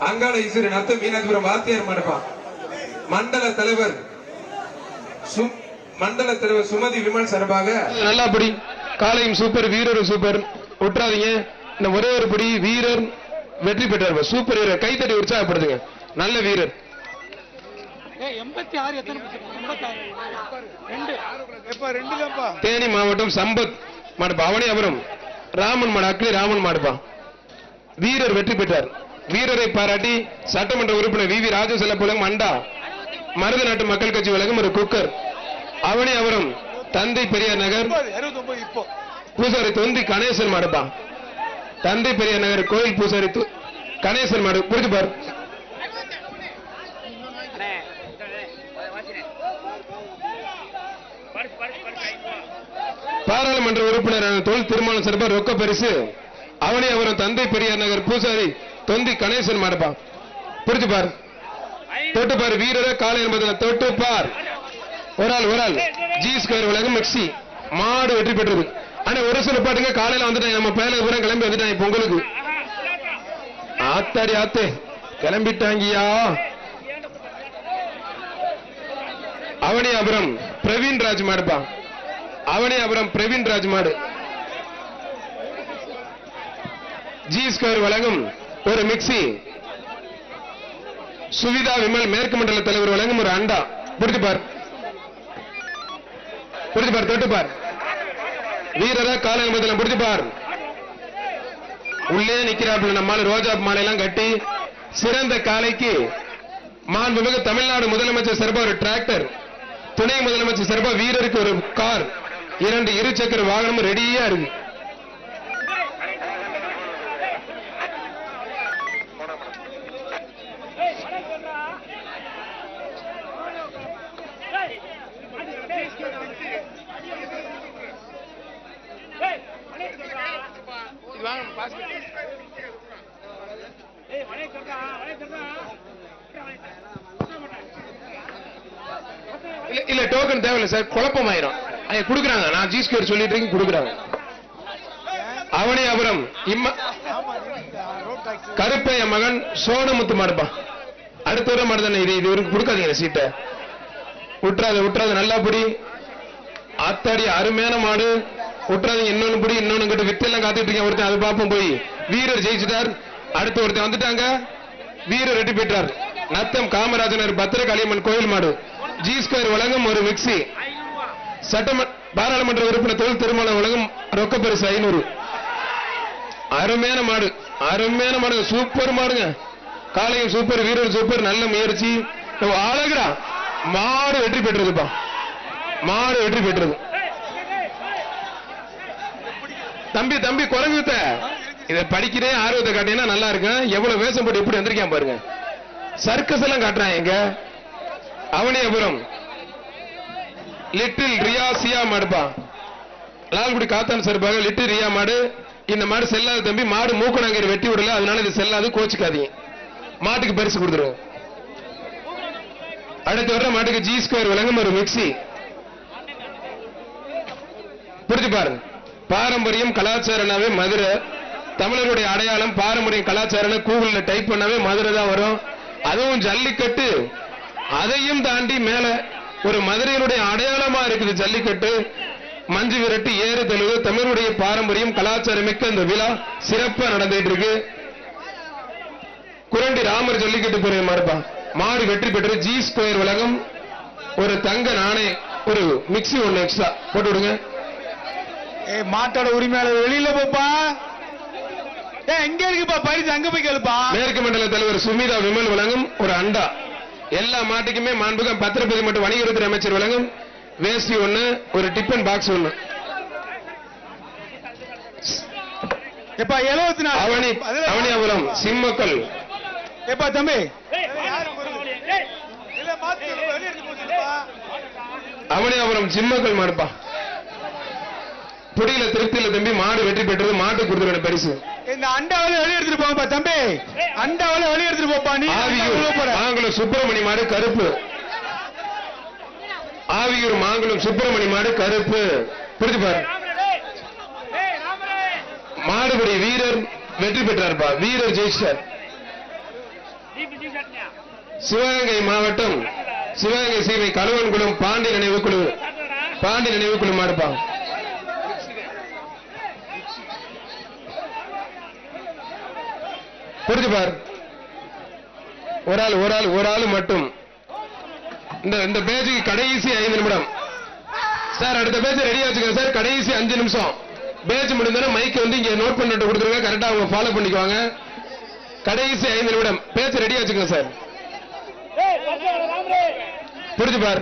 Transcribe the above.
அங்காள ஈஸ்வரன் அர்த்தம் மீனாட்சிபுரம் வாத்தியார் மண்டபம். மண்டல தலைவர் சுமதி விமல் சார்பாக நல்லா படி. காலையும் சூப்பர், வீரரும் சூப்பர், விட்டுறாதீங்க. இந்த ஒரே ஒரு படி வீரர் வெற்றி பெற்றார். சூப்பர் வீரர், கைத்தட்டி உற்சாகப்படுத்துங்க. நல்ல வீரர். தேனி மாவட்டம் சம்பத் மாடுப்பா, அவனியாபுரம் ராமன் மாடு, அக்னி ராமன் மாடுப்பா. வீரர் வெற்றி பெற்றார். வீரரை பாராட்டி சட்டமன்ற உறுப்பினர் வி வி ராஜசெல்லம் அண்டா மருது நாட்டு மக்கள் கட்சி வழங்கும் ஒரு குக்கர். அவனியாபுரம் தந்தை பெரியார் நகர் பூசாரி தொந்தி கணேசன் மாடுப்பா. தந்தை பெரியார் நகர் கோயில் பூசாரி கணேசன் மாடு. புரிஞ்சு பாரு. பாராளுமன்ற உறுப்பினரான தொல் திருமணம் சிறப்பா ரொக்க பரிசு அவனியாபுரம் தந்தை பெரியார் நகர் பூசாரி தொந்தி கணேசன் மாடுப்பா. புரிஞ்சு பாரு. தொட்டு பாரு. வீரரை காலை என்பதில் தொட்டு பார். ஒரு ஆள் ஜி ஸ்கொயர் உலகம் மிக்சி மாடு வெற்றி பெற்றது. ஆனா ஒரு சில பாட்டுங்க காலையில வந்துட்டாங்க. நம்ம பேல பூரா கிளம்பி வந்துட்டாங்க பொங்கலுக்கு. ஆத்தாடி ஆத்தே கிளம்பிட்டாங்கயா. அவனியாபுரம் பிரவீன் ராஜ் மாடுப்பா. அவனியாபுரம் பிரவீன் ராஜ் மாடு. ஜி ஸ்கொயர் வழங்கும் ஒரு மிக்சி. சுவிதா விமல் மேற்கு மண்டல தலைவர் வழங்கும் ஒரு அண்டா. புரிஞ்சு பார். புரிஞ்சு பார். தொட்டு பார். வீரரா காலை முதல்ல புரிஞ்சு பார். உள்ளே நிக்கிறாப்புல நம்மால ரோஜா மாலையெல்லாம் கட்டி சிறந்த காலைக்கு மாண்புமிகு தமிழ்நாடு முதலமைச்சர் சிறப்பா ஒரு டிராக்டர், துணை முதலமைச்சர் சிறப்பா வீரருக்கு ஒரு கார், 2 இருசக்கர வாகனம் ரெடியா இருக்கு. இல்ல டோக்கன் தேவையில்லை சார், குழப்பமாயிரும். குடுக்குறாங்க. நான் ஜி ஸ்கொயர் சொல்லிட்டு இருக்கேன், குடுக்குறாங்க. அவனியாபுரம் கருப்பைய மகன் சோனமுத்து மாடுப்பா. அடுத்த வர மாடுதானே இது. இவருக்கு கொடுக்காதீங்க சீட்டை. விட்டுறாது. நல்லா புடி. அத்தாடி அருமையான மாடு. விட்டுறாதீங்க. இன்னொன்னு புடி. இன்னொன்னு கிட்ட வித்தெல்லாம் காத்துட்டு இருக்கேன். ஒருத்தன் அது பார்ப்போம் போய். வீரர் ஜெயிச்சுட்டார். அடுத்த ஒருத்தன் வந்துட்டாங்க. வீரர் வெற்றி பெற்றார். நத்தம் காமராஜனர் பத்திரகாளியம்மன் கோயில் மாடு. ஜி ஸ்கொயர் வழங்கும் ஒரு மிக்சி. பாராளுமன்ற உறுப்பினர் தொழில் திருமணம் வழங்கும் ரொக்க பரிசு 500. அருமையான மாடு, அருமையான மாடு, சூப்பர் மாடுங்க. காலையும் சூப்பர், வீரர் சூப்பர், நல்ல முயற்சி. அழகுடா. மாடு வெற்றி பெற்றதுப்பா. மாடு வெற்றி பெற்றது. தம்பி குறைஞ்சுத்த இதை படிக்கிறேன். ஆர்வத்தை காட்டினா நல்லா இருக்கு. எவ்வளவு வேஷம் போட்டு எப்படி வந்திருக்கேன் பாருங்க. சர்க்கஸ் எல்லாம் காட்டுறான். எங்க அவனியாபுரம் லிட்டில் ரியாசியா மாடுப்பா. லால்குடி காத்தான் சார்பாக லிட்டில் ரியா மாடு. இந்த மாடு செல்லாது தம்பி. மாடு மூக்கணாங்கரை வெட்டி விடல, அதனால இது செல்லாது, கோச்சுக்காதீங்க. மாட்டுக்கு பரிசு கொடுத்துருவோம். அடுத்து வர்ற மாட்டுக்கு ஜி ஸ்கொயர் வழங்கும் ஒரு மிக்சி. புரிஞ்சு பாருங்க. பாரம்பரியம் கலாச்சாரனாவே மதுரை. தமிழருடைய அடையாளம் பாரம்பரியம் கலாச்சாரம் கூகுள்ல டைப் பண்ணாவே மதுரை தான் வரும். அதுவும் ஜல்லிக்கட்டு. அதையும் தாண்டி மேல ஒரு மதுரையினுடைய அடையாளமா இருக்குது ஜல்லிக்கட்டு. மஞ்சு விரட்டு, ஏறு தழுவு, தமிழுடைய பாரம்பரியம் கலாச்சாரம் மிக்க இந்த விழா சிறப்பா நடந்துட்டு இருக்கு. குரண்டி ராமர் ஜல்லிக்கட்டு போற மாடுப்பா. மாடு வெற்றி பெற்று ஜி ஸ்கொயர் வழங்கும் ஒரு தங்க நாணய ஒரு மிக்சி ஒண்ணு எக்ஸ்ட்ரா போட்டு விடுங்க. மாட்டோட உரிமையாளர் வெளியில போப்பா. எங்க இருக்குப்பா பரிசு? அங்க போய் கேளுப்பா. மேற்கு மண்டல தலைவர் சுமிதா விமல் வழங்கும் ஒரு அண்டா. எல்லா மாட்டுக்குமே மாண்புகம் பத்திரப்பதிவு மற்றும் வணிகத்துறை அமைச்சர் வழங்கும் வேஷ்டி ஒண்ணு, ஒரு டிஃபன் பாக்ஸ் ஒண்ணு. அவனியாபுரம் சிம்மக்கல். எப்பா தம்பி அவனியாபுரம் சிம்மக்கல் மாடுப்பா. புடியில திருப்தியில தம்பி. மாடு வெற்றி பெற்றது. மாட்டு கொடுத்துருக்க பரிசு. இந்த அண்டாவில வெளியே எடுத்துட்டு போப்பா தம்பி. அண்டாவில வெளியே எடுத்துட்டு போப்பா. நீ மாங்குளம் சுப்பிரமணி மாடு கருப்பு. ஆவியூர் மாங்குளம் சுப்பிரமணி மாடு கருப்பு. புரிஞ்சு பாரு. மாடுபடி வீரர் வெற்றி பெற்றார்ப்பா. வீரர் ஜெயிச்சார். சிவகங்கை மாவட்டம் சிவகங்கை சீமை கழுவன்குளம் பாண்டி நினைவு குழு மாடுப்பா. புரிஞ்சு பார். ஒரு ஆள் மட்டும். இந்த பேஜுக்கு கடைசி 5 நிமிடம் சார். அடுத்த பேஜ் ரெடியா வச்சுக்கோங்க சார். கடைசி 5 நிமிஷம் பேஜ் முடிந்தாலும் மைக் வந்து இங்க நோட் பண்ணிட்டு கொடுத்துருங்க. கரெக்டா அவங்க ஃபாலோ பண்ணிக்குவாங்க. கடைசி 5 நிமிடம் பேஜ் ரெடியா வச்சுக்கோங்க சார். புரிஞ்சு பார்.